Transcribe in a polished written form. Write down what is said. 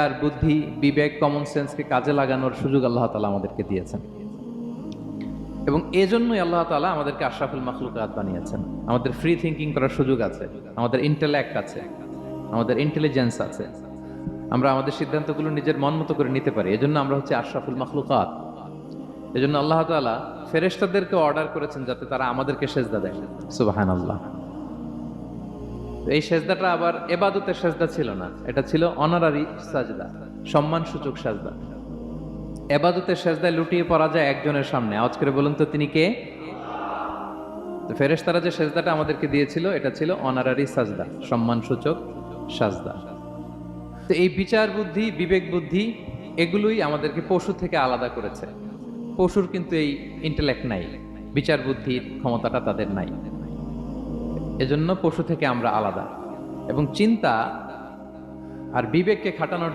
আর বুদ্ধি, বিবেক, কমন সেন্সকে কাজে লাগানোর সুযোগ আল্লাহ তাআলা আমাদেরকে দিয়েছেন এবং এজন্যই আল্লাহ তাআলা আমাদেরকে আশরাফুল মাখলুকাত বানিয়েছেন। আমাদের ফ্রি থিঙ্কিং করার সুযোগ আছে, আমাদের ইন্টেলেক্ট আছে, আমাদের ইন্টেলিজেন্স আছে। আমরা আমাদের সিদ্ধান্তগুলো নিজের মন মতো করে নিতে পারি। এজন্য আমরা হচ্ছে আশরাফুল মাখলুকাত। এজন্য আল্লাহ তাআলা ফেরেশতাদেরকে অর্ডার করেছেন যাতে তারা আমাদেরকে সেজদা দেয়। সুবহানাল্লাহ। এই সেজদাটা আবার ইবাদতের সেজদা ছিল না, এটা ছিল অনারারি সাজদা, সম্মানসূচক সাজদা। ইবাদতের সেজদায় লুটিয়ে পড়া যায় একজনের সামনে। আওয়াজ করে বলুন তো তিনি কে? তো ফেরেশতারা যে সেজদাটা আমাদেরকে দিয়েছিল এটা ছিল অনারারি সাজদা, সম্মানসূচক সাজদা। তো এই বিচার বুদ্ধি, বিবেক বুদ্ধি এগুলোই আমাদেরকে পশু থেকে আলাদা করেছে। পশুর কিন্তু এই ইন্টেলেক্ট নাই, বিচার বুদ্ধির ক্ষমতাটা তাদের নাই। এজন্য পশু থেকে আমরা আলাদা এবং চিন্তা আর বিবেককে খাটানোর জন্য